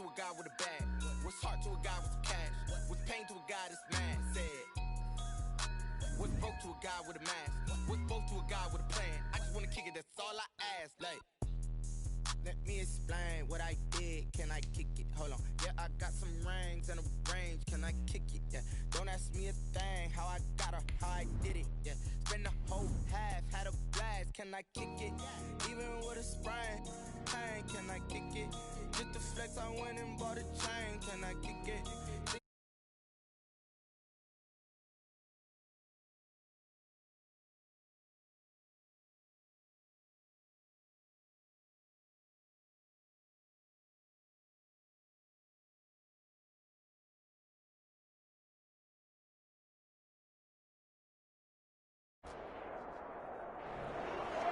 to a guy with a bag? What's heart to a guy with some cash? What's pain to a guy that's mad? Said. What's broke to a guy with a mask? What's both to a guy with a plan? I just wanna kick it, that's all I ask. Like, let me explain what I did. Can I kick it? Hold on. Yeah, I got some rings and a range. Can I kick it? Yeah. Don't ask me a thing. How I got her, how I did it. Yeah. Spend the whole half, had a blast. Can I kick it? Even with a sprain, pain. Can I kick it? Just to flex, I went and bought a chain. Can I kick it?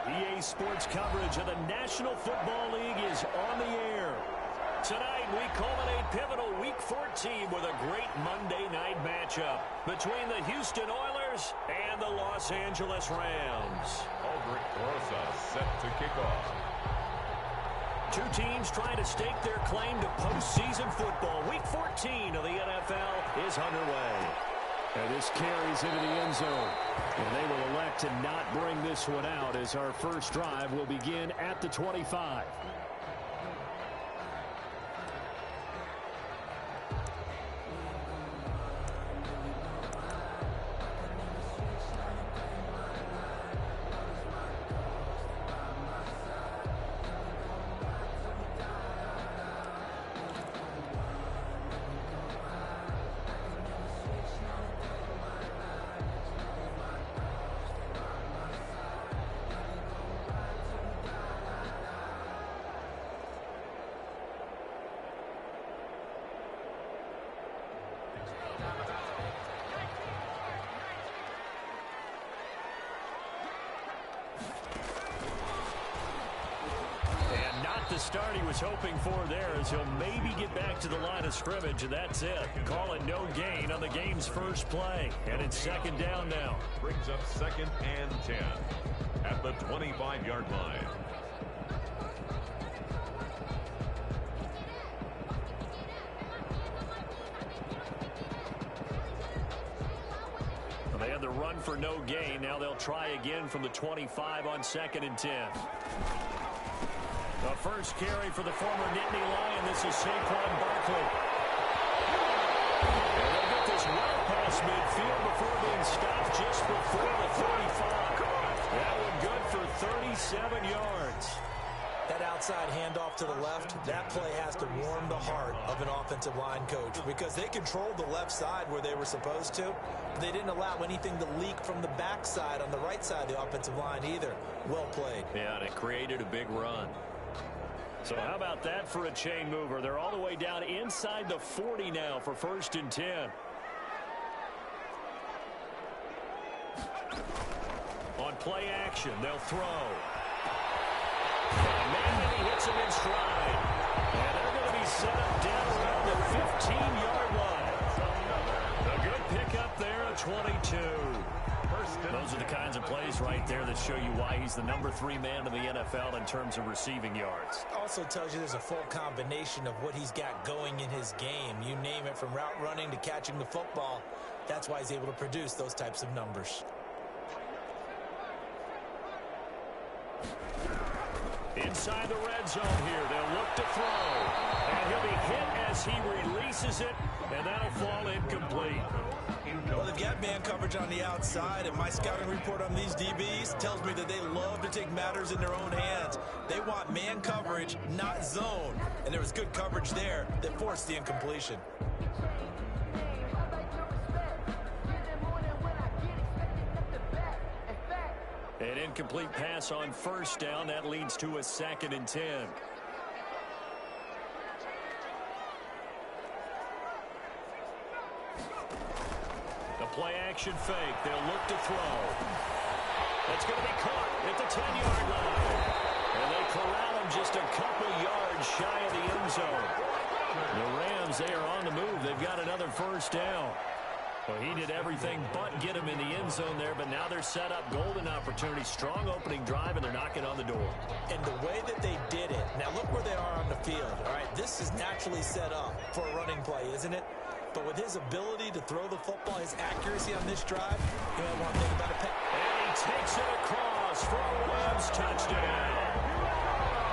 EA Sports coverage of the National Football League is on the air. Tonight, we culminate pivotal Week 14 with a great Monday night matchup between the Houston Oilers and the Los Angeles Rams. Aldrich Rosa set to kick off. Two teams trying to stake their claim to postseason football. Week 14 of the NFL is underway. And this carries into the end zone. And they will elect to not bring this one out as our first drive will begin at the 25. The start he was hoping for there as he'll maybe get back to the line of scrimmage, and that's it. Call it no gain on the game's first play. And it's second down now. Brings up 2nd and 10 at the 25-yard line. Well, they had the run for no gain. Now they'll try again from the 25 on 2nd and 10. The first carry for the former Nittany Lion. This is Saquon Barkley. And they'll get this well past midfield before being stopped just before the 35. That one good for 37 yards. That outside handoff to the left, that play has to warm the heart of an offensive line coach because they controlled the left side where they were supposed to. But they didn't allow anything to leak from the backside on the right side of the offensive line either. Well played. Yeah, and it created a big run. So how about that for a chain mover? They're all the way down inside the 40 now for 1st and 10. On play action, they'll throw. And Manning, he hits him in stride. And they're going to be set up down around the 15-yard line. A good pickup there at 22. Those are the kinds of plays right there that show you why he's the number 3 man in the NFL in terms of receiving yards. Also tells you there's a full combination of what he's got going in his game. You name it, from route running to catching the football. That's why he's able to produce those types of numbers. Inside the red zone here, they'll look to throw. And he'll be hit as he releases it, and that'll fall incomplete. Well, they've got man coverage on the outside, and my scouting report on these DBs tells me that they love to take matters in their own hands. They want man coverage, not zone. And there was good coverage there that forced the incompletion. An incomplete pass on 1st down. That leads to a 2nd and 10. The play action fake. They'll look to throw. That's going to be caught at the 10-yard line. And they corral him just a couple yards shy of the end zone. The Rams, they are on the move. They've got another 1st down. Well, he did everything but get him in the end zone there, but now they're set up golden opportunity. Strong opening drive, and they're knocking on the door. And the way that they did it, now look where they are on the field. All right, this is naturally set up for a running play, isn't it? But with his ability to throw the football, his accuracy on this drive, you might want to think about it. And he takes it across for a Rams touchdown.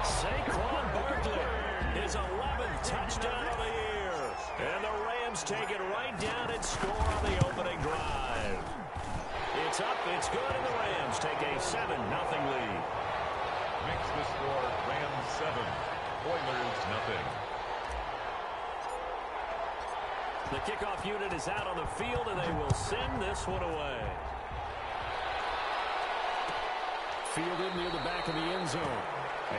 Saquon Barkley, his 11th touchdown of the year. And the Rams take it right down and score on the opening drive. It's up, it's good, and the Rams take a 7-0 lead. Makes the score Rams 7, Oilers 0. The kickoff unit is out on the field, and they will send this one away. Fielded near the back of the end zone.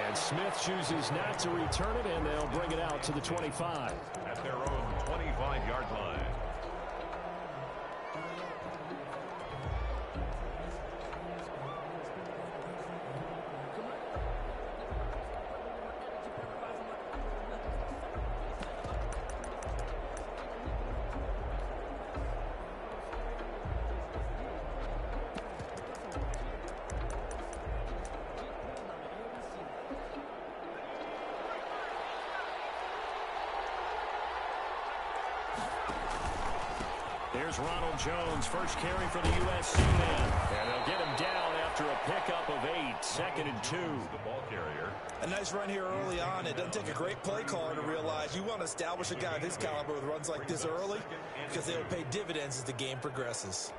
And Smith chooses not to return it, and they'll bring it out to the 25. At their own 25-yard line. Here's Ronald Jones, first carry for the USC man. And they'll get him down after a pickup of 8, 2nd and 2. The ball carrier. A nice run here early on. It doesn't take a great play caller to realize you want to establish a guy of his caliber with runs like this early because they'll pay dividends as the game progresses.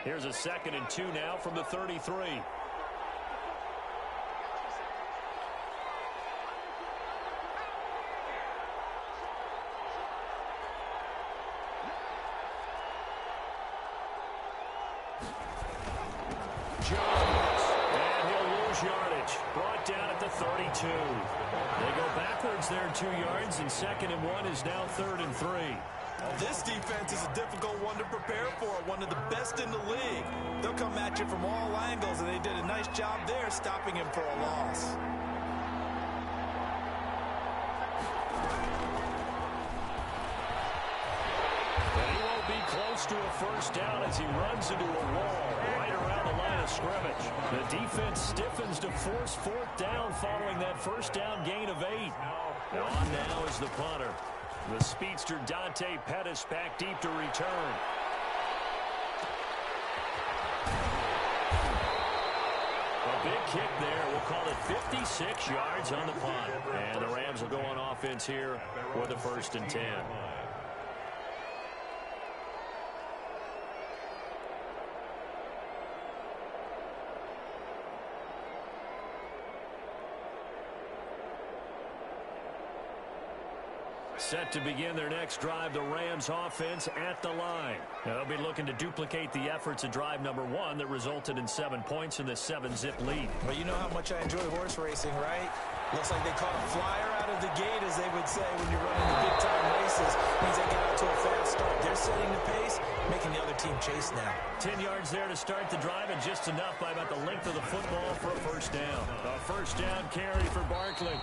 Here's a 2nd and 2 now from the 33. Brought down at the 32. They go backwards there 2 yards, and 2nd and 1 is now 3rd and 3. This defense is a difficult one to prepare for, one of the best in the league. They'll come at you from all angles, and they did a nice job there stopping him for a loss. And he won't be close to a first down as he runs into a wall right around the line of scrimmage. The defense stiffens to force 4th down following that first down gain of 8. On now is the punter. The speedster Dante Pettis back deep to return. A big kick there. We'll call it 56 yards on the punt. And the Rams will go on offense here with a 1st and 10. Set to begin their next drive, the Rams offense at the line. They'll be looking to duplicate the efforts of drive number 1 that resulted in 7 points in the 7-zip lead. Well, you know how much I enjoy horse racing, right? Looks like they caught a flyer out of the gate, as they would say when you're running the big-time races. Means they get out to a fast start. They're setting the pace, making the other team chase now. 10 yards there to start the drive, and just enough by about the length of the football for a first down. A first down carry for Barkley.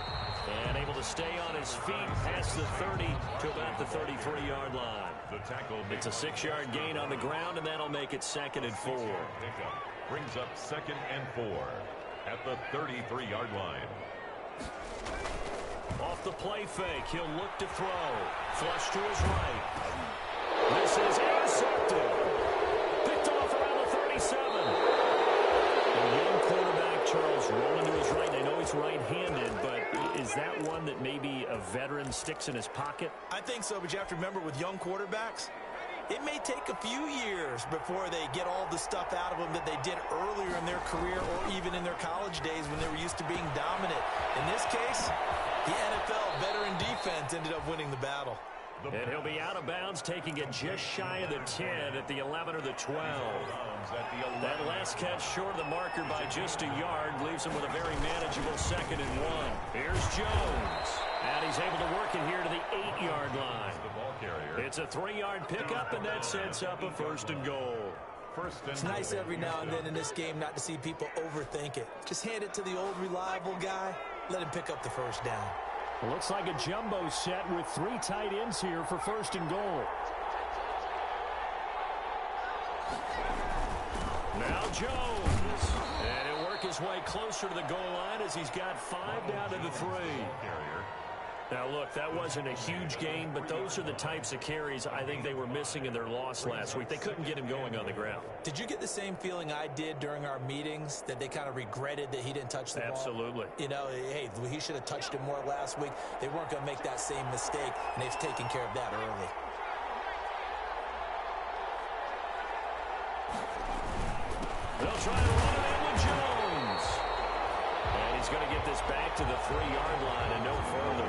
And able to stay on his feet past the 30 to about the 33-yard line. The tackle. It's a 6-yard gain on the ground, and that'll make it 2nd and 4. Pickup brings up 2nd and 4 at the 33-yard line. Off the play fake, he'll look to throw. Flush to his right. This is intercepted. Picked off around the 37. The young quarterback, Charles, rolling to his right. I know he's right-handed, but is that one that maybe a veteran sticks in his pocket? I think so, but you have to remember with young quarterbacks, it may take a few years before they get all the stuff out of them that they did earlier in their career or even in their college days when they were used to being dominant. In this case, the NFL veteran defense ended up winning the battle. And he'll be out of bounds, taking it just shy of the 10 at the 11 or the 12. That last catch short of the marker by just a yard leaves him with a very manageable 2nd and 1. Here's Jones. And he's able to work it here to the 8-yard line. It's a 3-yard pickup, and that sets up a 1st and goal. It's nice every now and then in this game not to see people overthink it. Just hand it to the old reliable guy. Let him pick up the first down. Looks like a jumbo set with 3 tight ends here for 1st and goal. Now Jones. And he'll work his way closer to the goal line as he's got 5 down to the 3. Now, look, that wasn't a huge gain, but those are the types of carries I think they were missing in their loss last week. They couldn't get him going on the ground. Did you get the same feeling I did during our meetings, that they kind of regretted that he didn't touch the ball? Absolutely. You know, hey, he should have touched it more last week. They weren't going to make that same mistake, and they've taken care of that early. They'll try to run it in with Jones. And he's going to get this back to the 3-yard line and no further.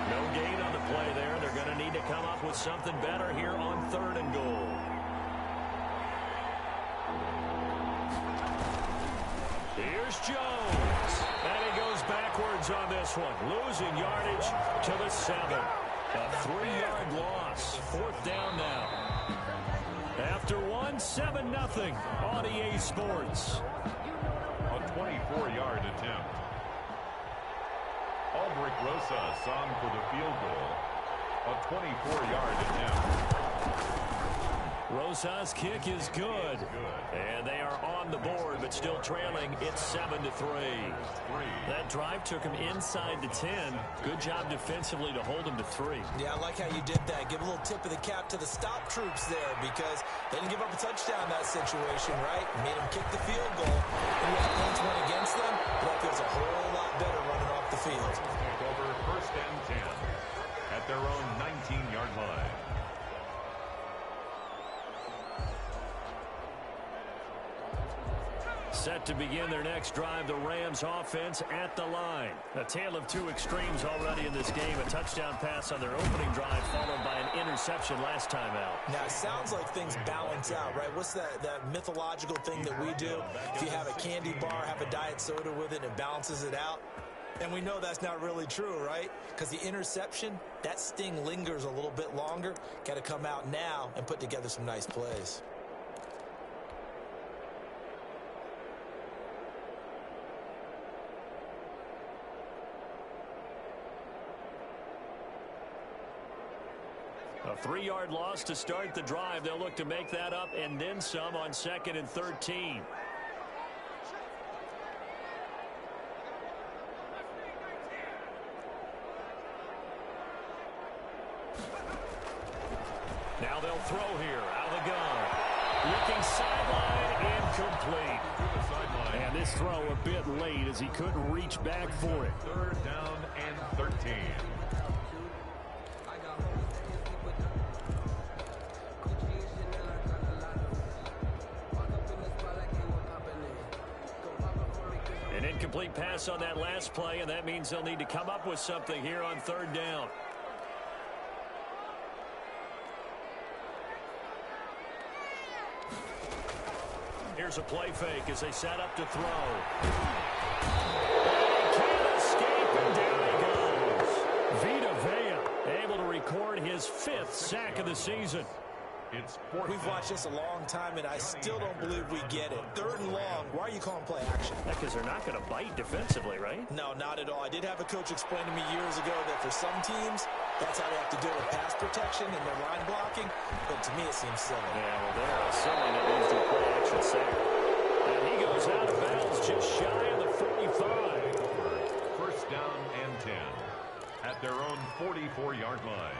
No gain on the play there. They're going to need to come up with something better here on 3rd and goal. Here's Jones. And he goes backwards on this one. Losing yardage to the 7. A 3-yard loss. 4th down now. After 7-0 on EA Sports. A 24-yard attempt. Aldrich Rosas on for the field goal. A 24-yard attempt. Rosas' kick is good. And they are on the board, but still trailing. It's 7-3. That drive took him inside the 10. Good job defensively to hold him to 3. Yeah, I like how you did that. Give a little tip of the cap to the stop troops there, because they didn't give up a touchdown in that situation, right? Made them kick the field goal. And when points went against them, that feels a whole lot better running off the field. Over 1st and 10 at their own 19-yard line. Set to begin their next drive, the Rams offense at the line. A tale of 2 extremes already in this game. A touchdown pass on their opening drive, followed by an interception last time out. Now, it sounds like things balance out, right? What's that mythological thing that we do? If you have a candy bar, have a diet soda with it, it balances it out. And we know that's not really true, right? Because the interception, that sting lingers a little bit longer. Got to come out now and put together some nice plays. A 3-yard loss to start the drive. They'll look to make that up and then some on 2nd and 13. Now they'll throw here out of the gun. Looking sideline, incomplete. And this throw a bit late as he couldn't reach back for it. 3rd down and 13. An incomplete pass on that last play, and that means they'll need to come up with something here on 3rd down. Here's a play fake as they set up to throw. He can't escape, and down he goes. Vita Vea able to record his 5th sack of the season. It's 4th. We've watched this a long time, and I still don't believe we get it. 3rd and long. Why are you calling play action? Because they're not going to bite defensively, right? No, not at all. I did have a coach explain to me years ago that for some teams, that's how they have to deal with pass protection and their line blocking. But to me, it seems silly. Yeah, well, they're silly that leads to a play action sack. And he goes out of bounds just shy of the 45. 1st down and 10 at their own 44-yard line.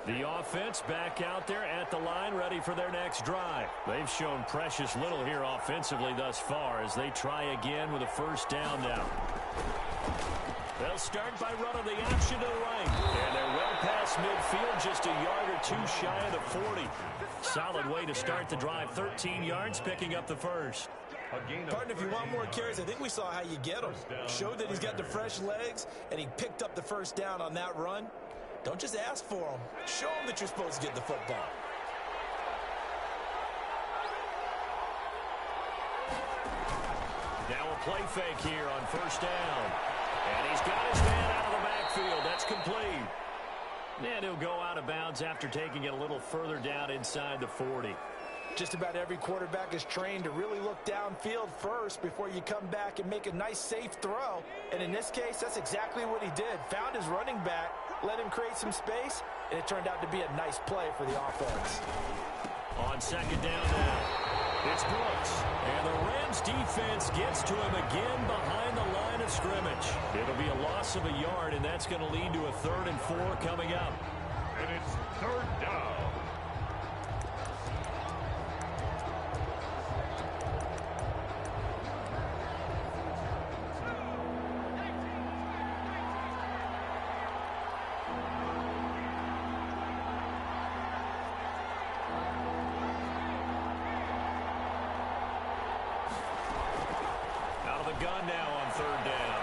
The offense back out there at the line, ready for their next drive. They've shown precious little here offensively thus far as they try again with a 1st down now. They'll start by running the option to the right. And they're well past midfield, just a yard or 2 shy of the 40. Solid way to start the drive. 13 yards, picking up the 1st. Partner, if you want more carries, I think we saw how you get them. Showed that he's got the fresh legs, and he picked up the 1st down on that run. Don't just ask for them. Show them that you're supposed to get the football. Now a play fake here on 1st down. And he's got his man out of the backfield. That's complete. And he'll go out of bounds after taking it a little further down inside the 40. Just about every quarterback is trained to really look downfield first before you come back and make a nice, safe throw. And in this case, that's exactly what he did. Found his running back, let him create some space, and it turned out to be a nice play for the offense. On second down now, it's Brooks. And the Rams defense gets to him again behind the line of scrimmage. It'll be a loss of a yard, and that's going to lead to a 3rd and 4 coming up. And it's 3rd down. Gun now on 3rd down.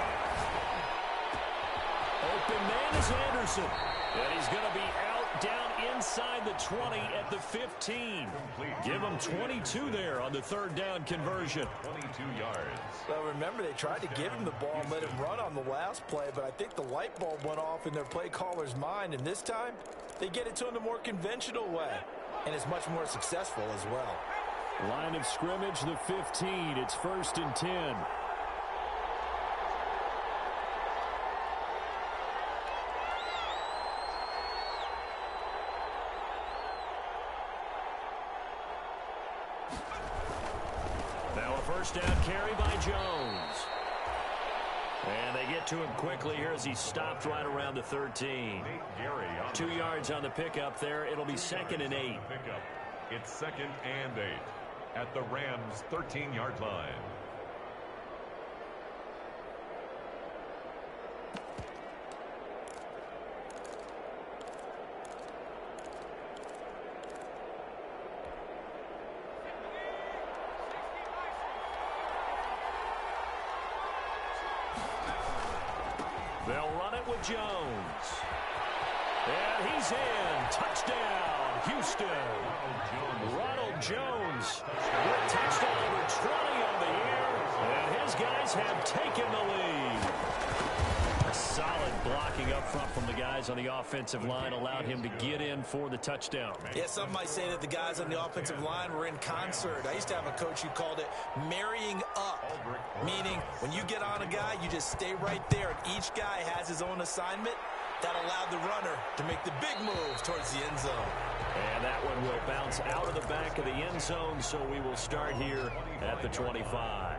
Open man is Anderson. And he's going to be out down inside the 20 at the 15. Give him 22 there on the 3rd down conversion. 22 yards. Well, remember, they tried to give him the ball and let him run on the last play, but I think the light bulb went off in their play caller's mind, and this time they get it to him the more conventional way, and it's much more successful as well. Line of scrimmage, the 15. It's 1st and 10. First down carry by Jones. And they get to him quickly here as he stopped right around the 13. 2 yards on the pickup there. It'll be 2nd and 8. It's 2nd and 8 at the Rams' 13-yard line. They'll run it with Jones. And he's in. Touchdown, Houston. Ronald Jones with touchdown number 20 on the year. And his guys have taken the lead. A solid blocking up front from the guys on the offensive line allowed him to get in for the touchdown. Yeah, some might say that the guys on the offensive line were in concert. I used to have a coach who called it marrying up, meaning when you get on a guy, you just stay right there, and each guy has his own assignment. That allowed the runner to make the big move towards the end zone. And that one will bounce out of the back of the end zone, so we will start here at the 25.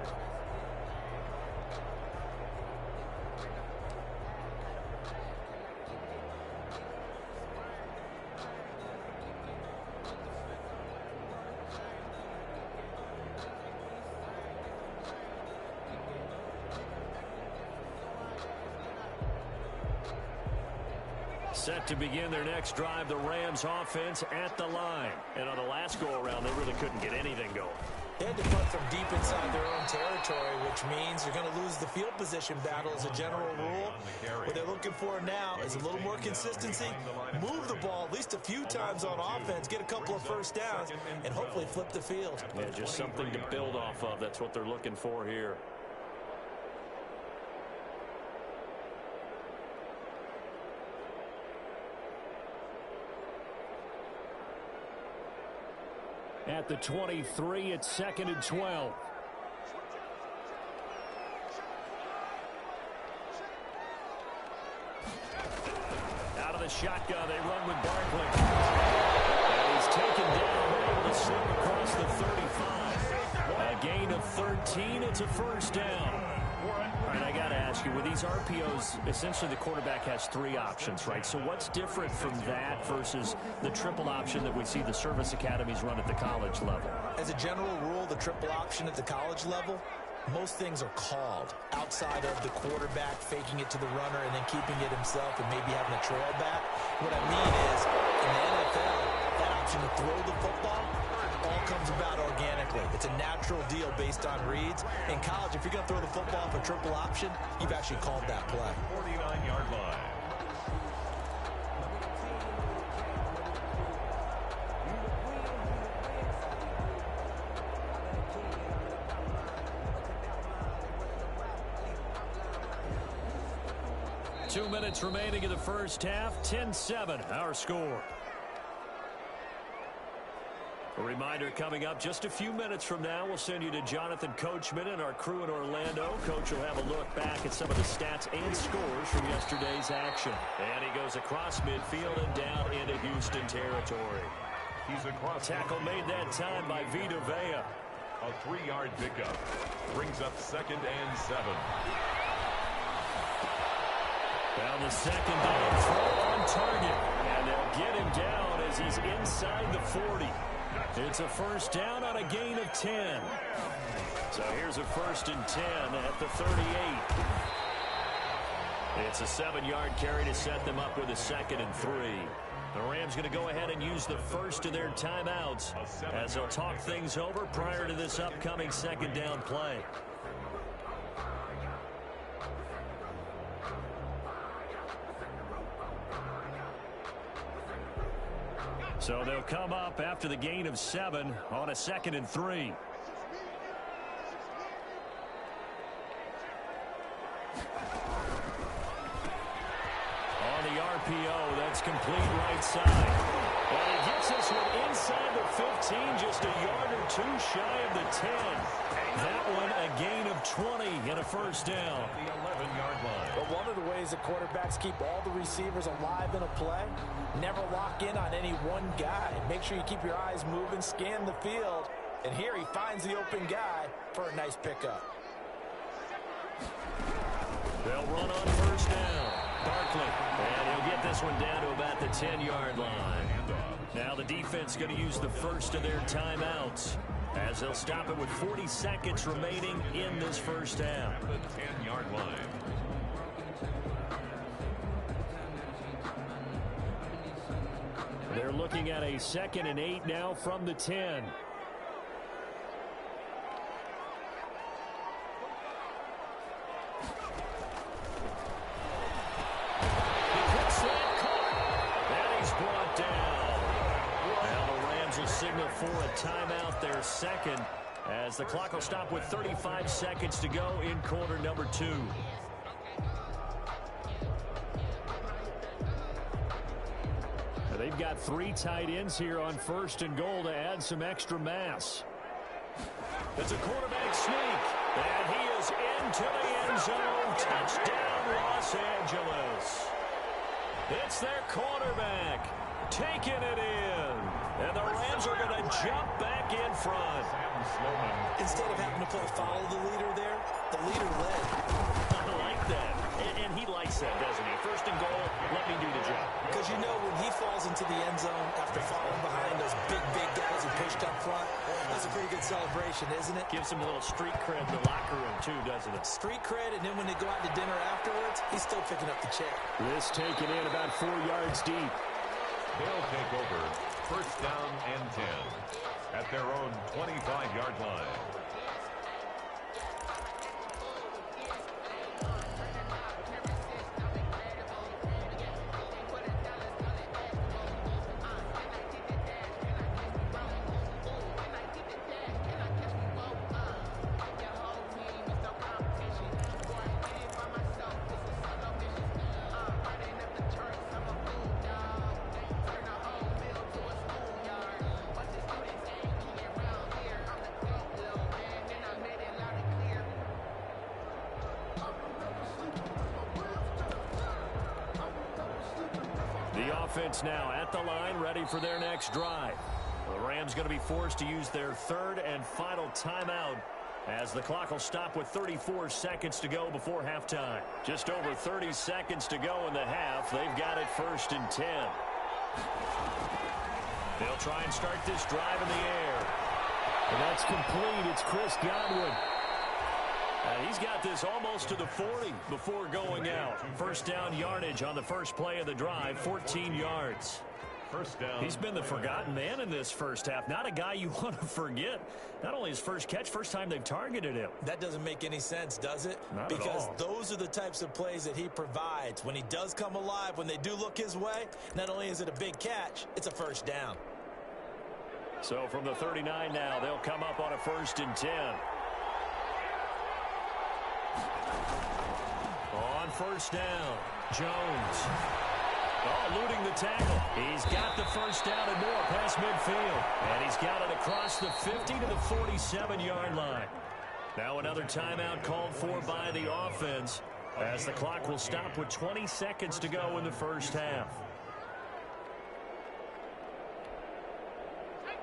Set to begin their next drive, the Rams offense at the line. And on the last go-around, they really couldn't get anything going. They had to punt from deep inside their own territory, which means they're going to lose the field position battle as a general rule. What they're looking for now is a little more consistency, move the ball at least a few times on offense, get a couple of first downs, and hopefully flip the field. Yeah, just something to build off of. That's what they're looking for here. At the 23, it's 2nd and 12. Out of the shotgun, they run with Barkley. And he's taken down, able to slip across the 35. A gain of 13, it's a first down. All right, I got to ask you, with these RPOs, essentially the quarterback has 3 options, right? So what's different from that versus the triple option that we see the service academies run at the college level? As a general rule, the triple option at the college level, most things are called outside of the quarterback faking it to the runner and then keeping it himself and maybe having a trail back. What I mean is, in the NFL, that option to throw the football all comes about organically. It's a natural deal based on reads. In college, if you're going to throw the football for triple option, you've actually called that play. 49-yard line. Two minutes remaining in the first half. 10-7, our score. A reminder coming up just a few minutes from now, we'll send you to Jonathan Coachman and our crew in Orlando. Coach will have a look back at some of the stats and scores from yesterday's action. And he goes across midfield and down into Houston territory. He's across. Tackle made that time by Vita Vea. A 3-yard pickup. Brings up 2nd and 7. Down the second down, throw on target. And they'll get him down as he's inside the 40. It's a first down on a gain of 10. So here's a 1st and 10 at the 38. It's a 7-yard carry to set them up with a 2nd and 3. The Rams going to go ahead and use the first of their timeouts as they'll talk things over prior to this upcoming 2nd down play. So they'll come up after the gain of 7 on a 2nd and 3. On the RPO, that's complete right side. And he gets this one inside the 15, just a yard or 2 shy of the 10. That one a gain of 20 and a first down. The 11-yard line. But one of the ways that quarterbacks keep all the receivers alive in a play, never lock in on any one guy. Make sure you keep your eyes moving, scan the field. And here he finds the open guy for a nice pickup. They'll run on first down. Barkley, and he'll get this one down to about the 10-yard line. Now the defense going to use the first of their timeouts as they'll stop it with 40 seconds remaining in this first half. The 10-yard line. They're looking at a 2nd and 8 now from the 10. Signal for a timeout, their 2nd, as the clock will stop with 35 seconds to go in quarter number 2. They've got 3 tight ends here on 1st and goal to add some extra mass. It's a quarterback sneak, and he is into the end zone. Touchdown, Los Angeles. It's their quarterback taking it in. And the Rams are going to jump back in front. Instead of having to play follow the leader there, the leader led. I like that. And he likes that, doesn't he? 1st and goal, let me do the job. Because you know when he falls into the end zone after falling behind those big guys who pushed up front, that's a pretty good celebration, isn't it? Gives him a little street cred in the locker room, too, doesn't it? Street cred, and then when they go out to dinner afterwards, he's still picking up the check. This taken in about 4 yards deep. They'll take over 1st down and 10 at their own 25-yard line. Offense now at the line, ready for their next drive. The Rams going to be forced to use their 3rd and final timeout as the clock will stop with 34 seconds to go before halftime. Just over 30 seconds to go in the half. They've got it 1st and 10. They'll try and start this drive in the air. And that's complete. It's Chris Godwin. He's got this almost to the 40 before going out. First down yardage on the first play of the drive, 14 yards. First down. He's been the forgotten man in this first half. Not a guy you want to forget. Not only his first catch, first time they've targeted him. That doesn't make any sense, does it? Not because at all. Those are the types of plays that he provides. When he does come alive, when they do look his way, not only is it a big catch, it's a first down. So from the 39 now, they'll come up on a 1st and 10. On first down, Jones. Oh, eluding the tackle. He's got the first down and more past midfield. And he's got it across the 50 to the 47-yard line. Now another timeout called for by the offense as the clock will stop with 20 seconds to go in the first half.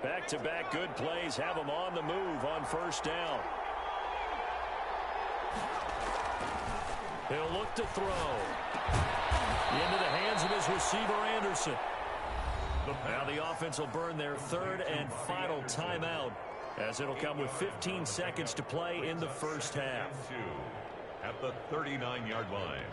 Back-to-back good plays have him on the move on first down. He'll look to throw. Into the hands of his receiver, Anderson. Now the offense will burn their third and final timeout as it'll come with 15 seconds to play in the first half. At the 39-yard line.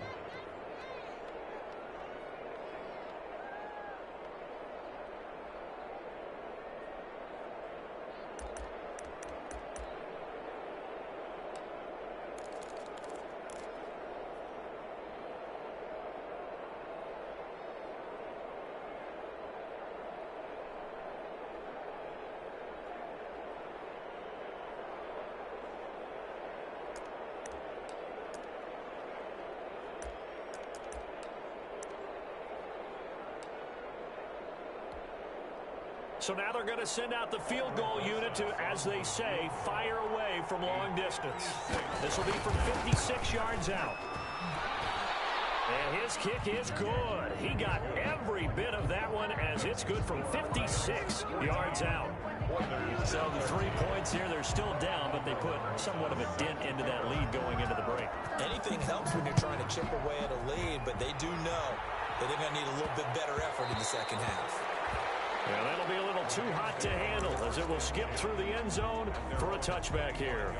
So now they're going to send out the field goal unit to, as they say, fire away from long distance. This will be from 56 yards out. And his kick is good. He got every bit of that one as it's good from 56 yards out. So the 3 points here, they're still down, but they put somewhat of a dent into that lead going into the break. Anything helps when you're trying to chip away at a lead, but they do know that they're going to need a little bit better effort in the second half. Yeah, that'll be a little too hot to handle as it will skip through the end zone for a touchback here.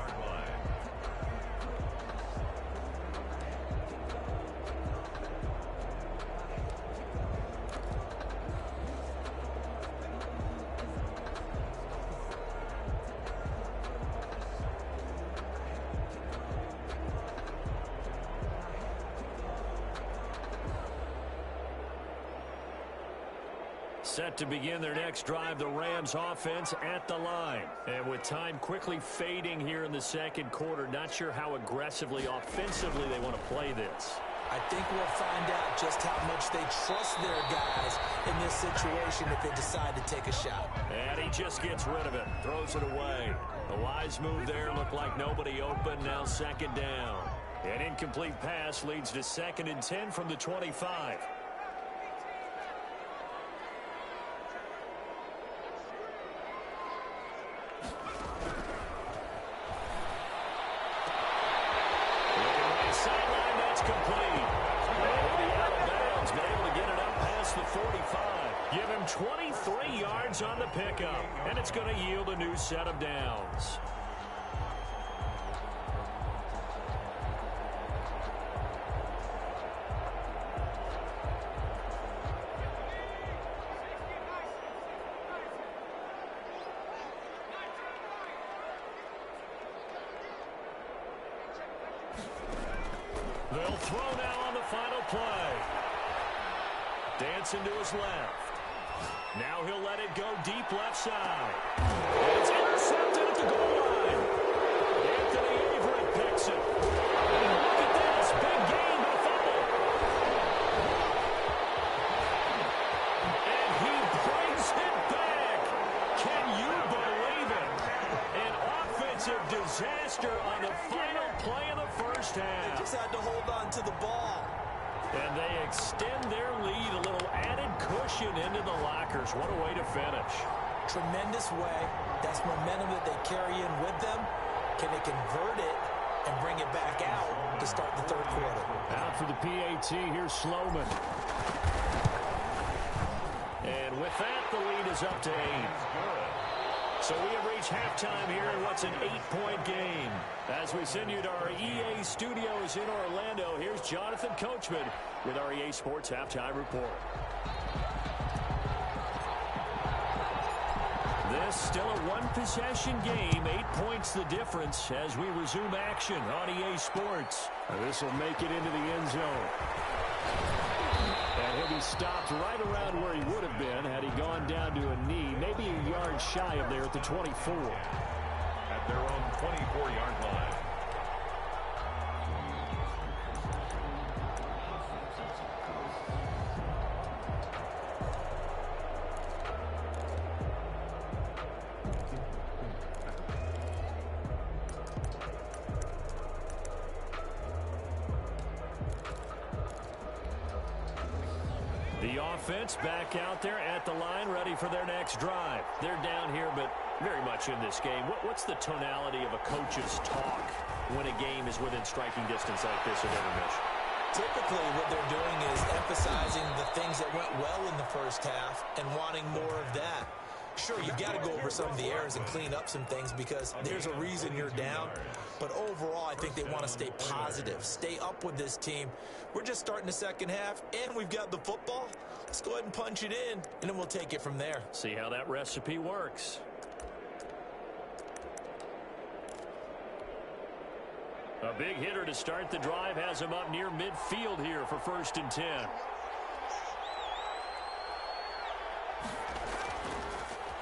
Set to begin their next drive, the Rams offense at the line. And with time quickly fading here in the second quarter, not sure how aggressively, offensively they want to play this. I think we'll find out just how much they trust their guys in this situation if they decide to take a shot. And he just gets rid of it, throws it away. A wise move there, looked like nobody open, now second down. An incomplete pass leads to 2nd and 10 from the 25. Complete. He'll be out of bounds, but able to get it up past the 45. Give him 23 yards on the pickup, and it's going to yield a new set of downs. They'll throw now on the final play. Dancing to his left. Now he'll let it go deep left side. And it's intercepted at the goal line. Anthony Averett picks it. And look at this. Big gain by Fuller. And he brings it back. Can you believe it? An offensive disaster on the final play of the first half. They just had to hold on to the ball. And they extend their lead, a little added cushion into the lockers. What a way to finish. Tremendous way. That's momentum that they carry in with them. Can they convert it and bring it back out to start the third quarter? Out for the PAT, here's Sloman. And with that, the lead is up to 8. So we have reached halftime here in what's an 8-point game. As we send you to our EA studios in Orlando, here's Jonathan Coachman with our EA Sports Halftime Report. This still a one-possession game, 8 points the difference as we resume action on EA Sports. This will make it into the end zone. And he'll be stopped right around where he would have been had he gone down to a knee, maybe a yard shy of there at the 24. At their own 24-yard line. The offense back out there at the line, ready for their next drive. They're down here, but very much in this game. What's the tonality of a coach's talk when a game is within striking distance like this at intermission? Typically, what they're doing is emphasizing the things that went well in the first half and wanting more of that. Sure, you've got to go over some of the errors and clean up some things because there's a reason you're down. But overall, I think they want to stay positive, stay up with this team. We're just starting the second half, and we've got the football. Let's go ahead and punch it in, and then we'll take it from there. See how that recipe works. A big hitter to start the drive has him up near midfield here for 1st and 10.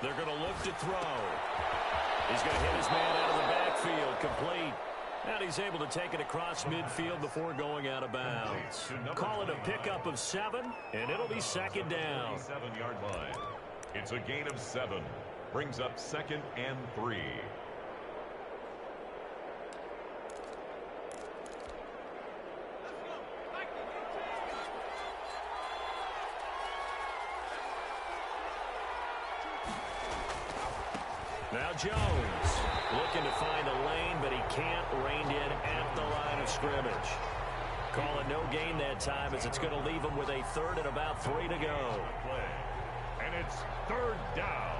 They're going to look to throw. He's going to hit his man out of the backfield, complete. And he's able to take it across midfield before going out of bounds. Call it a pickup of 7, and it'll be 2nd down. 7-yard line. It's a gain of 7. Brings up 2nd and 3. Now Jones looking to find a lane, but he can't rein in at the line of scrimmage. Call it no gain that time as it's going to leave him with a 3rd and about 3 to go. And it's 3rd down.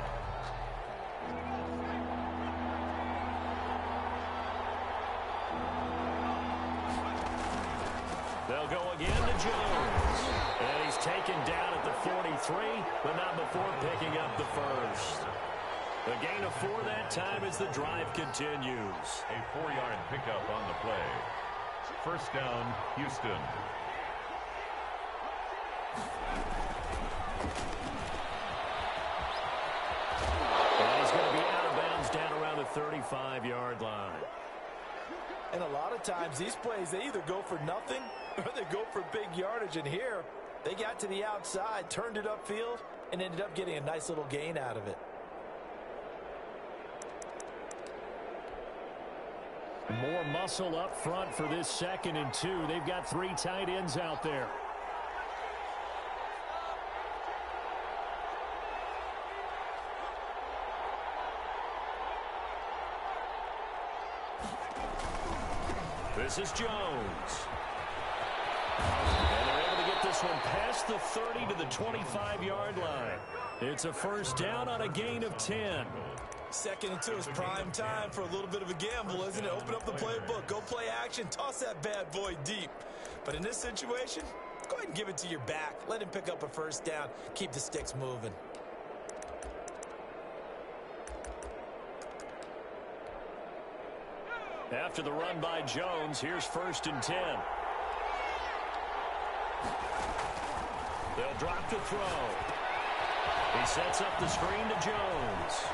They'll go again to Jones. And he's taken down at the 43, but not before picking up the 1st. A gain of 4 that time as the drive continues. A 4-yard pickup on the play. 1st down, Houston. And he's going to be out of bounds down around the 35-yard line. And a lot of times these plays, they either go for nothing or they go for big yardage. And here, they got to the outside, turned it upfield, and ended up getting a nice little gain out of it. More muscle up front for this 2nd and 2. They've got 3 tight ends out there. This is Jones. And they're able to get this one past the 30 to the 25-yard line. It's a 1st down on a gain of 10. 2nd and 2 is prime time for a little bit of a gamble, isn't it? Open up the playbook, go play action, toss that bad boy deep. But in this situation, go ahead and give it to your back. Let him pick up a 1st down. Keep the sticks moving. After the run by Jones, here's 1st and 10. They'll drop to throw. He sets up the screen to Jones.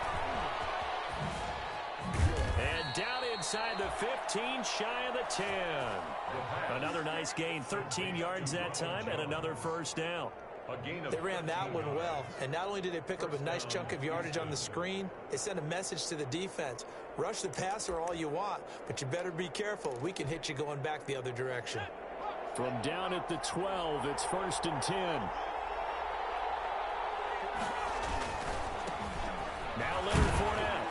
And down inside the 15, shy of the 10. Another nice gain, 13 yards that time, and another 1st down. They ran that one well, and not only did they pick up a nice chunk of yardage on the screen, they sent a message to the defense. Rush the passer all you want, but you better be careful. We can hit you going back the other direction. From down at the 12, it's 1st and 10. Now Leonard Fournette.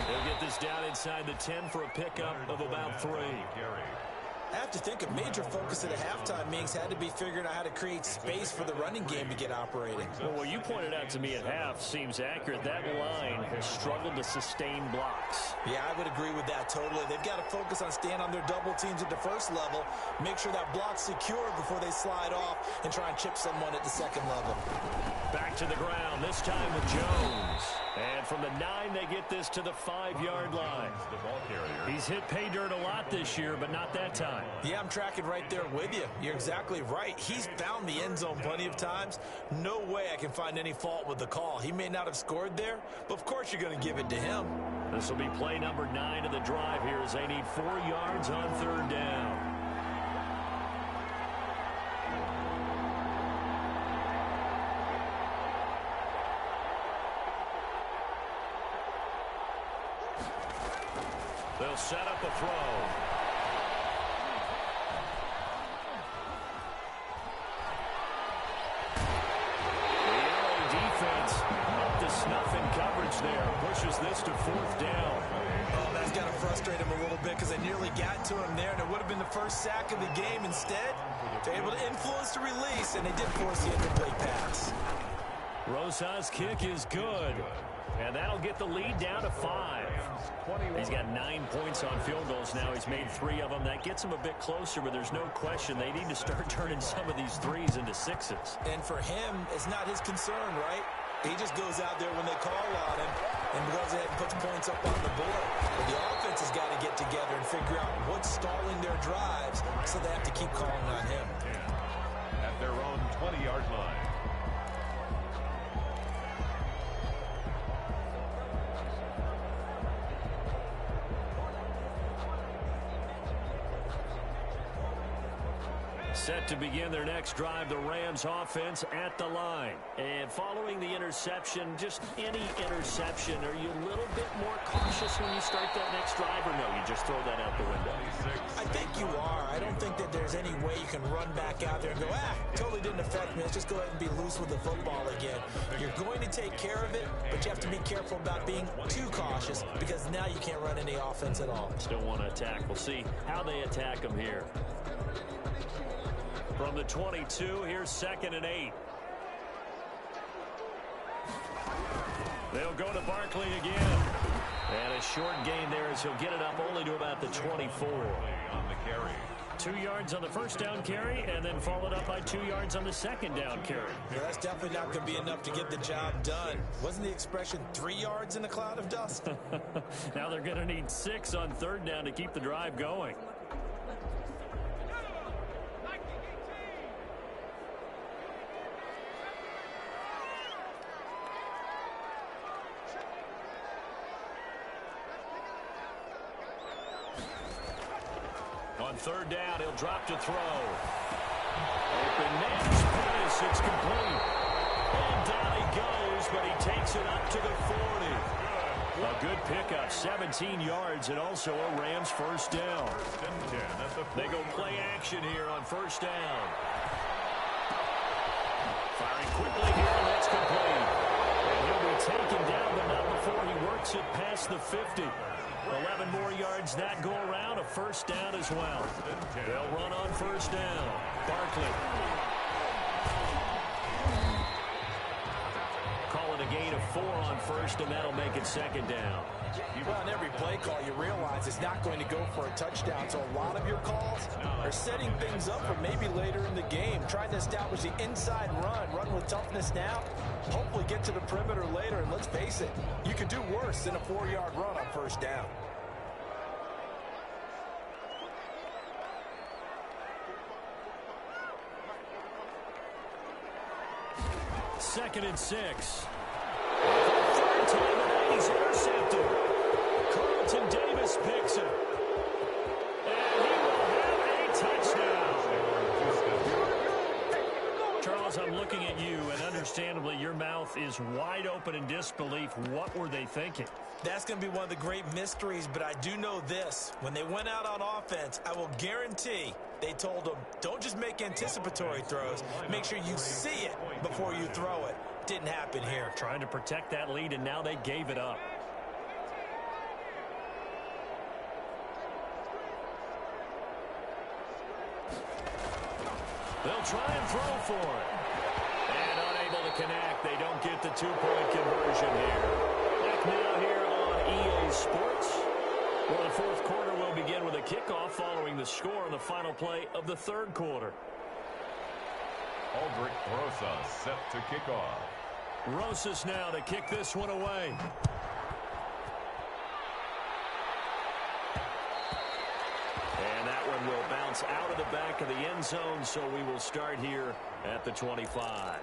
He'll get this down inside the 10 for a pickup of about 3. I have to think a major focus at a halftime meetings had to be figuring out how to create space for the running game to get operating. Well, what you pointed out to me at half seems accurate. That line has struggled to sustain blocks. Yeah, I would agree with that totally. They've got to focus on staying on their double teams at the 1st level, make sure that block's secure before they slide off and try and chip someone at the 2nd level. Back to the ground, this time with Jones. And from the 9, they get this to the 5-yard line. He's hit pay dirt a lot this year, but not that time. Yeah, I'm tracking right there with you. You're exactly right. He's found the end zone plenty of times. No way I can find any fault with the call. He may not have scored there, but of course you're going to give it to him. This will be play number 9 of the drive here as they need 4 yards on 3rd down. They'll set up a throw. nothing coverage there. Pushes this to 4th down. Oh, that's got to frustrate him a little bit because they nearly got to him there, and it would have been the first sack of the game. Instead, they're able to influence the release, and they did force the incomplete pass. Rosa's kick is good, and that'll get the lead down to 5. He's got 9 points on field goals now. He's made 3 of them. That gets him a bit closer, but there's no question they need to start turning some of these threes into 6s. And for him, it's not his concern, right? He just goes out there when they call on him and goes ahead and puts points up on the board. But the offense has got to get together and figure out what's stalling their drives, so they have to keep calling on him. At their own 20-yard line. Set to begin their next drive, the Rams offense at the line. And following the interception, just any interception, are you a little bit more cautious when you start that next drive, or no, you just throw that out the window? I think you are. I don't think that there's any way you can run back out there and go, totally didn't affect me. Let's just go ahead and be loose with the football again. You're going to take care of it, but you have to be careful about being too cautious because now you can't run any offense at all. Still want to attack. We'll see how they attack them here. From the 22, here's 2nd and 8. They'll go to Barkley again. And a short gain there as he'll get it up only to about the 24. On the carry. 2 yards on the first down carry, and then followed up by 2 yards on the second down carry. Yeah, that's definitely not going to be enough to get the job done. Wasn't the expression 3 yards in a cloud of dust? Now they're going to need 6 on 3rd down to keep the drive going. On 3rd down, he'll drop to throw. Open man, Pettis, it's complete. And down he goes, but he takes it up to the 40. A good pickup, 17 yards, and also a Rams first down. They go play action here on 1st down. Firing quickly here, and that's complete. And he'll be taken down, but not before he works it past the 50. 11 more yards that go around, a first down as well. They'll run on 1st down. Barkley. Call it a gain of 4 on 1st, and that'll make it 2nd down. Well, on every play call, you realize it's not going to go for a touchdown, so a lot of your calls are setting things up for maybe later in the game, trying to establish the inside run with toughness now, hopefully get to the perimeter later, and let's face it, you could do worse than a 4-yard run on 1st down. Second and 6. Third time today, he's intercepted. Carlton Davis picks it. And he will have a touchdown. Charles, I'm looking at you, and understandably, your mouth is wide open in disbelief. What were they thinking? That's going to be one of the great mysteries, but I do know this. When they went out on offense, I will guarantee they told them, don't just make anticipatory throws. Make sure you see it before you throw it. Didn't happen here. Trying to protect that lead, and now they gave it up. They'll try and throw for it. And unable to connect. They don't get the 2-point conversion here. Back now here on EA Sports. Well, the 4th quarter will begin with a kickoff following the score on the final play of the 3rd quarter. Aldrich Rosas set to kick off. Rosas now to kick this one away. And that one will bounce out of the back of the end zone, so we will start here at the 25.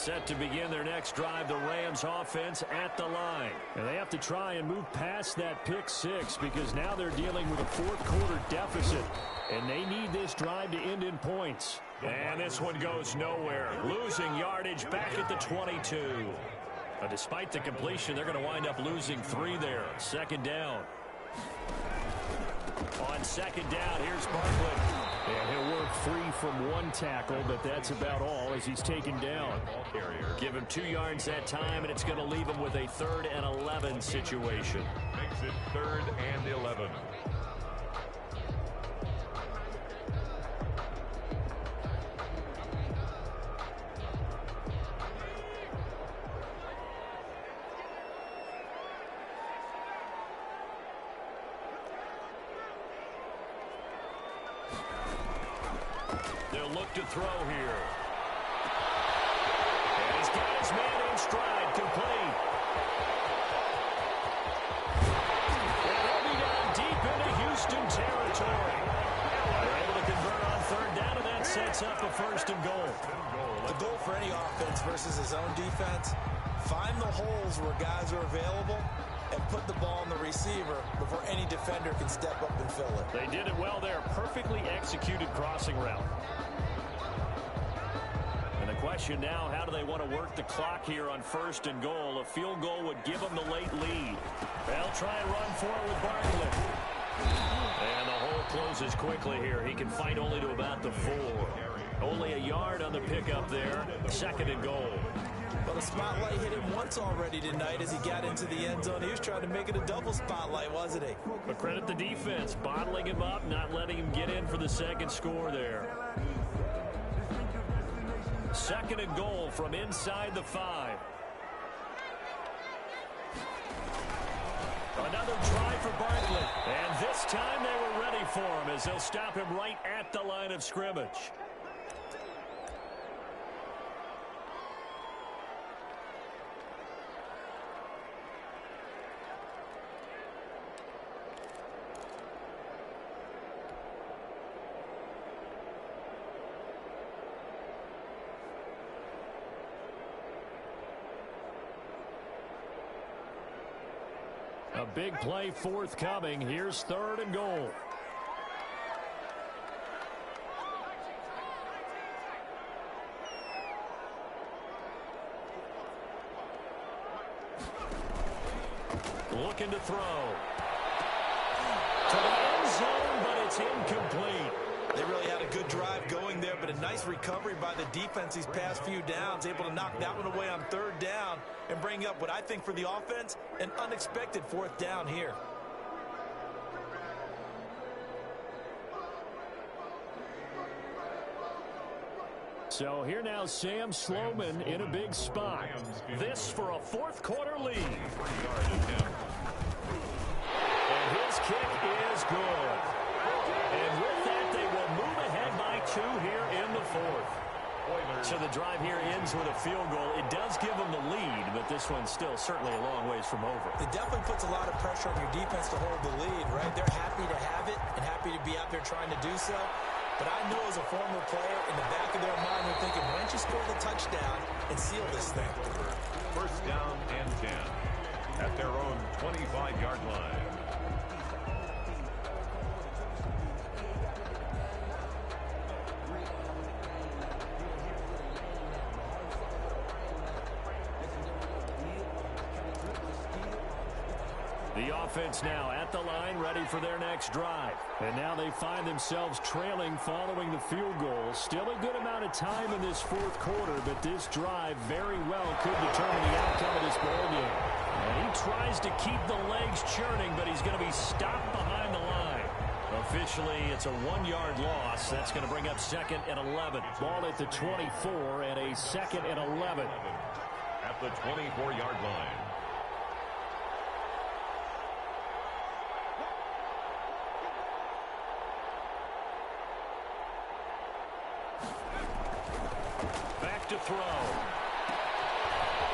Set to begin their next drive, the Rams offense at the line. And they have to try and move past that pick six because now they're dealing with a fourth-quarter deficit. And they need this drive to end in points. And this one goes nowhere. Losing yardage back at the 22. Despite the completion, they're going to wind up losing 3 there. Second down. On second down, here's Barkley. And he'll work free from 1 tackle, but that's about all as he's taken down. Give him 2 yards that time, and it's going to leave him with a 3rd and 11 situation. Makes it 3rd and 11. They'll look to throw here. And he's got his man in stride, complete. And he'll be down deep into Houston territory. They're able to convert on 3rd down, and that sets up a 1st and goal. The goal for any offense versus his own defense, find the holes where guys are available and put the ball on the receiver before any defender can step up and fill it. They did it well there. Perfectly executed crossing route. And the question now, how do they want to work the clock here on 1st and goal? A field goal would give them the late lead. They'll try and run for it with Barkley. And the hole closes quickly here. He can fight only to about the 4. Only a yard on the pickup there. 2nd and goal. Well, the spotlight hit him once already tonight as he got into the end zone. He was trying to make it a double spotlight, wasn't he? But credit the defense, bottling him up, not letting him get in for the 2nd score there. 2nd and goal from inside the 5. Another try for Barkley. And this time they were ready for him as they'll stop him right at the line of scrimmage. A big play forthcoming. Here's 3rd and goal. Looking to throw. To the end zone, but it's incomplete. They really had a good drive going there, but a nice recovery by the defense these past few downs, able to knock that one away on 3rd down and bring up what I think for the offense, an unexpected 4th down here. So here now, Sam Sloman in a big spot. This for a 4th-quarter lead. And his kick is good. And with that, they will move ahead by 2 here in the 4th. So the drive here ends with a field goal. It does give them the lead, but this one's still certainly a long ways from over. It definitely puts a lot of pressure on your defense to hold the lead, right? They're happy to have it and happy to be out there trying to do so. But I know as a former player, in the back of their mind, they're thinking, why don't you score the touchdown and seal this thing? 1st down and 10 at their own 25-yard line. The offense now at the line, ready for their next drive. And now they find themselves trailing following the field goal. Still a good amount of time in this 4th quarter, but this drive very well could determine the outcome of this ballgame. And he tries to keep the legs churning, but he's going to be stopped behind the line. Officially, it's a 1-yard loss. That's going to bring up 2nd and 11. Ball at the 24 and a 2nd and 11. At the 24-yard line. To throw.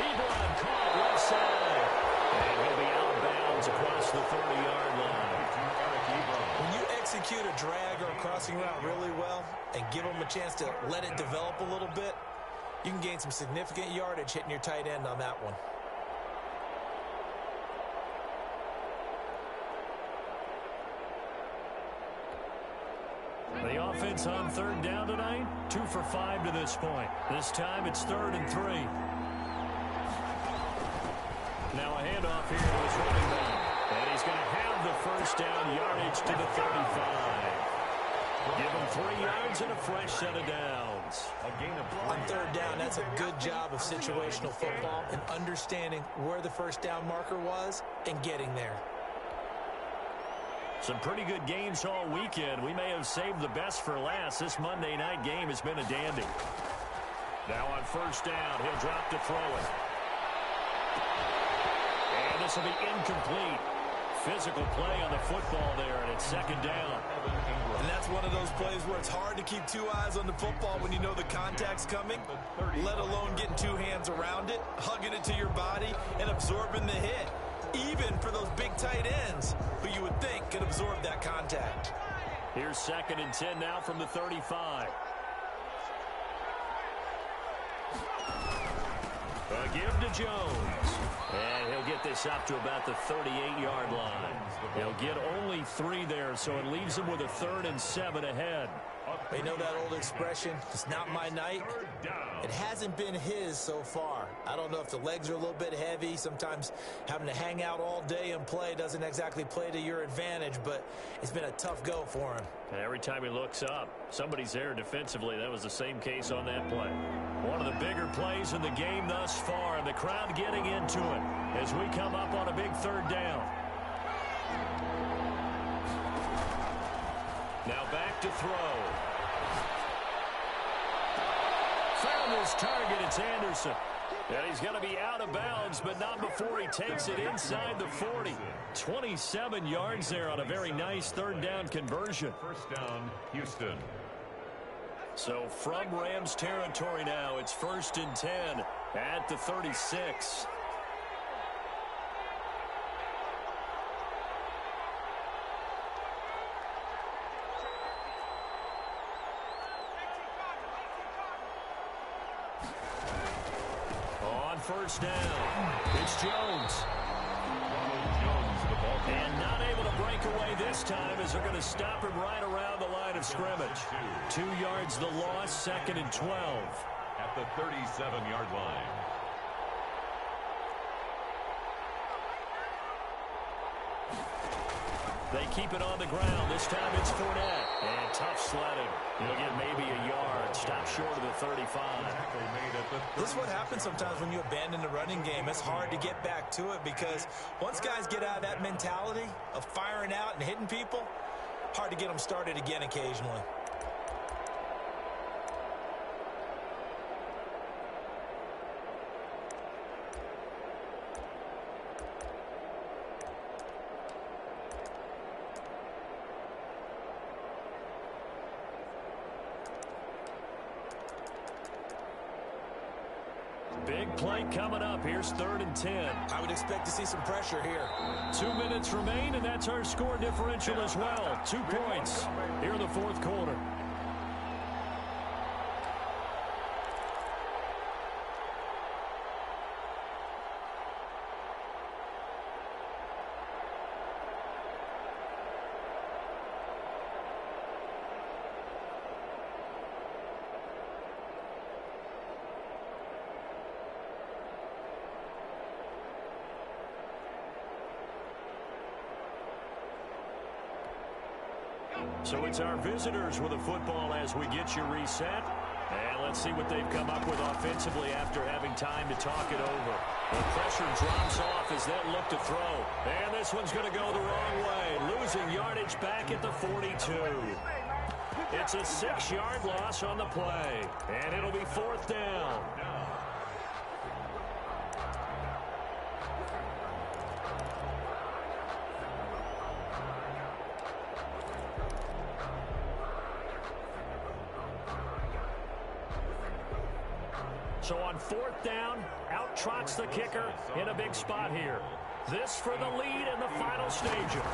Ebron caught left side. And he'll be out of bounds across the 30-yard line. When you execute a drag or a crossing route really well and give them a chance to let it develop a little bit, You can gain some significant yardage hitting your tight end on that one. The offense on third down tonight, 2 for 5 to this point. This time it's 3rd and 3. Now a handoff here to his running back. And he's going to have the first down yardage to the 35. Give him 3 yards and a fresh set of downs. A gain of 3. On third down, that's a good job of situational football and understanding where the first down marker was and getting there. Some pretty good games all weekend. We may have saved the best for last. This Monday night game has been a dandy. Now on first down, he'll drop to throw it. And this will be incomplete. Physical play on the football there, and it's 2nd down. And that's one of those plays where it's hard to keep 2 eyes on the football when you know the contact's coming, let alone getting 2 hands around it, hugging it to your body, and absorbing the hit. Even for those big tight ends who you would think could absorb that contact. Here's 2nd and 10 now from the 35. A give to Jones. And he'll get this up to about the 38-yard line. He'll get only 3 there, so it leaves him with a 3rd and 7 ahead. They know that old expression, it's not my night. It hasn't been his so far. I don't know if the legs are a little bit heavy. Sometimes having to hang out all day and play doesn't exactly play to your advantage, but it's been a tough go for him. And every time he looks up, somebody's there defensively. That was the same case on that play. One of the bigger plays in the game thus far, and the crowd getting into it as we come up on a big 3rd down. Now back to throw. Found his target. It's Anderson. And he's going to be out of bounds, but not before he takes it inside the 40. 27 yards there on a very nice 3rd down conversion. First down, Houston. So from Rams territory now, it's 1st and 10 at the 36. First down. It's Jones. And not able to break away this time as they're going to stop him right around the line of scrimmage. 2 yards the loss, 2nd and 12. At the 37-yard line. They keep it on the ground. This time it's Fournette. And tough sledding. He'll get maybe a yard. Stop short of the 35. This is what happens sometimes when you abandon the running game. It's hard to get back to it because once guys get out of that mentality of firing out and hitting people, hard to get them started again occasionally. Big play coming up. Here's 3rd and 10. I would expect to see some pressure here. 2 minutes remain, and that's our score differential as well. 2 points here in the 4th quarter. So it's our visitors with the football as we get you reset. And let's see what they've come up with offensively after having time to talk it over. The pressure drops off as they'll look to throw. And this one's going to go the wrong way. Losing yardage back at the 42. It's a 6-yard loss on the play. And it'll be 4th down. So on 4th down, out trots the kicker in a big spot here. This for the lead in the final stages.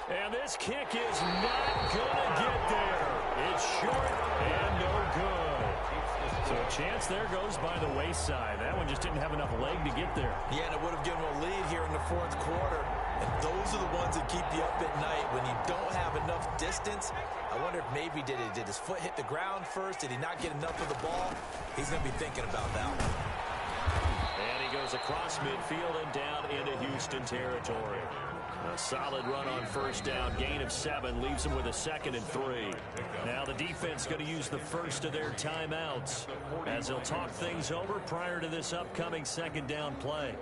And this kick is not going to get there. It's short and no good. So a chance there goes by the wayside. That one just didn't have enough leg to get there. Yeah, and it would have given a lead here in the fourth quarter. And those are the ones that keep you up at night when you don't have enough distance. I wonder if maybe did his foot hit the ground first? Did he not get enough of the ball? He's going to be thinking about that one. And he goes across midfield and down into Houston territory. A solid run on first down. Gain of 7 leaves him with a 2nd and 3. Now the defense going to use the first of their timeouts as they'll talk things over prior to this upcoming 2nd down play.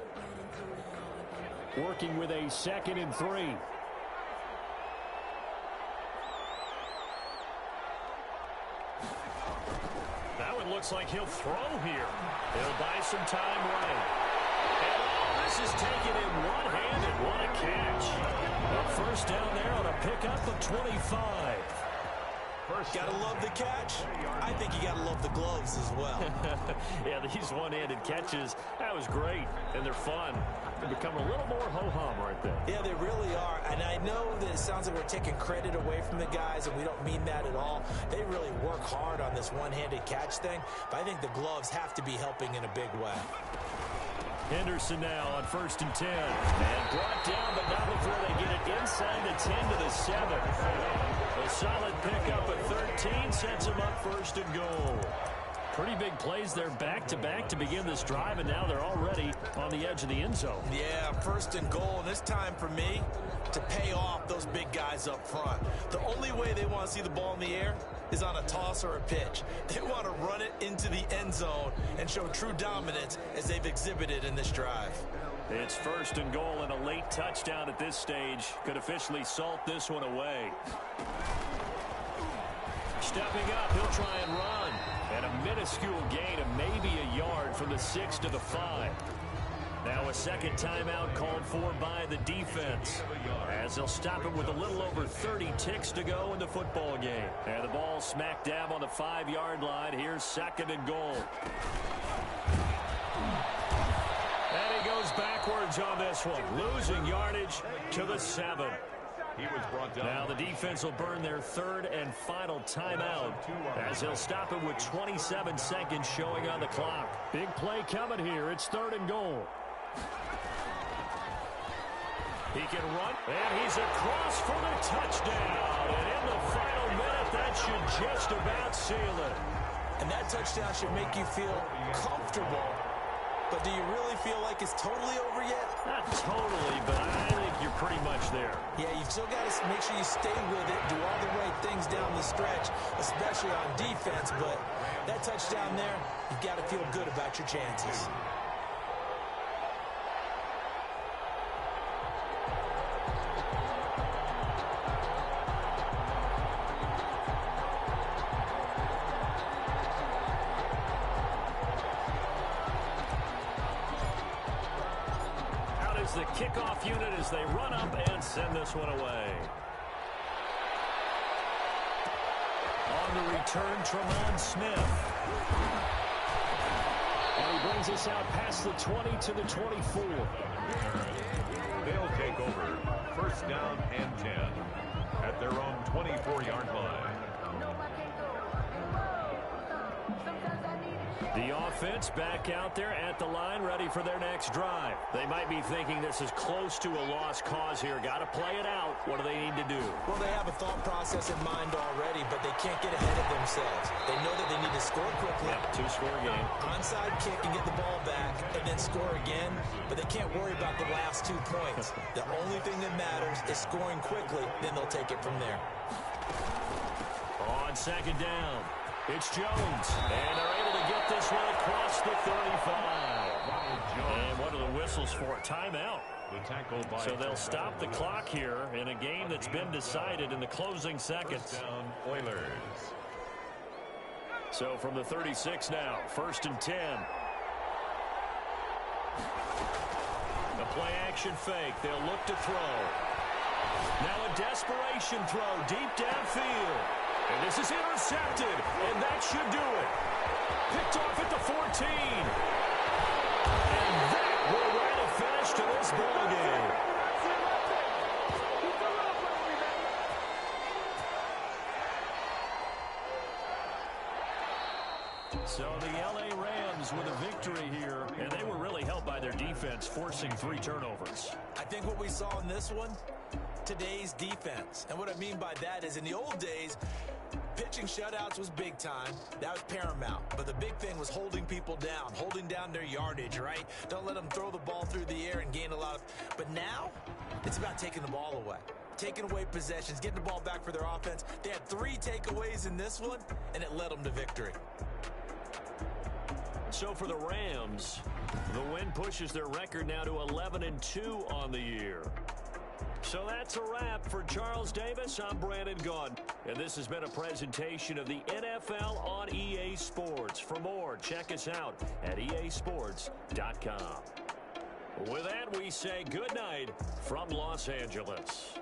Working with a 2nd and 3. That one looks like he'll throw here. He'll buy some time right. And this is taken in one-handed. What a catch. A first down there on a pickup of 25. Gotta love the catch. I think you gotta love the gloves as well. Yeah, these one-handed catches, that was great. And they're fun. They're becoming a little more ho-hum right there. Yeah, they really are. And I know that it sounds like we're taking credit away from the guys, and we don't mean that at all. They really work hard on this one-handed catch thing, but I think the gloves have to be helping in a big way. Henderson now on 1st and 10. And brought down, but not before they get it inside the 10 to the 7. A solid pickup at 13 sets him up 1st and goal. Pretty big plays there back-to-back to begin this drive, and now they're already on the edge of the end zone. Yeah, 1st and goal, and it's time for me to pay off those big guys up front. The only way they want to see the ball in the air is on a toss or a pitch. They want to run it into the end zone and show true dominance as they've exhibited in this drive. It's 1st and goal, and a late touchdown at this stage could officially salt this one away. Stepping up, he'll try and run. And a minuscule gain of maybe a yard from the 6 to the 5. Now a 2nd timeout called for by the defense, as they'll stop him with a little over 30 ticks to go in the football game. And the ball smack dab on the 5-yard line. Here's 2nd and goal. And he goes backwards on this one, losing yardage to the 7. He was brought down. Now the defense will burn their 3rd and final timeout as they'll stop him with 27 seconds showing on the clock. Big play coming here. It's 3rd and goal. He can run, and he's across for the touchdown. And in the final minute, that should just about seal it. And that touchdown should make you feel comfortable. But do you really feel like it's totally over yet? Not totally, but I think you're pretty much there. Yeah, you've still got to make sure you stay with it, do all the right things down the stretch, especially on defense. But that touchdown there, you've got to feel good about your chances. The kickoff unit as they run up and send this one away. On the return, Tremont Smith. And he brings us out past the 20 to the 24. They'll take over 1st down and 10 at their own 24-yard line. The offense back out there at the line, ready for their next drive. They might be thinking this is close to a lost cause here. Got to play it out. What do they need to do? Well, they have a thought process in mind already, but they can't get ahead of themselves. They know that they need to score quickly. Yep, 2-score game. Onside kick and get the ball back, and then score again. But they can't worry about the last 2 points. The only thing that matters is scoring quickly. Then they'll take it from there. On 2nd down, it's Jones. And they're able to get this one across the 35. And what are the whistles for? Timeout. So they'll stop the clock here in a game that's been decided in the closing seconds. Oilers. So from the 36 now, 1st and 10. The play action fake. They'll look to throw. Now a desperation throw deep downfield. And this is intercepted, and that should do it. Picked off at the 14. And that will write a finish to this ball game. So the L.A. Rams with a victory here, and they were really helped by their defense, forcing 3 turnovers. I think what we saw in this one, today's defense. And what I mean by that is in the old days, pitching shutouts was big time. That was paramount. But the big thing was holding people down, holding down their yardage, right? Don't let them throw the ball through the air and gain a lot of... But now, it's about taking the ball away. Taking away possessions, getting the ball back for their offense. They had 3 takeaways in this one, and it led them to victory. So for the Rams, the win pushes their record now to 11-2 on the year. So that's a wrap. For Charles Davis, I'm Brandon Gaudin. And this has been a presentation of the NFL on EA Sports. For more, check us out at easports.com. With that, we say good night from Los Angeles.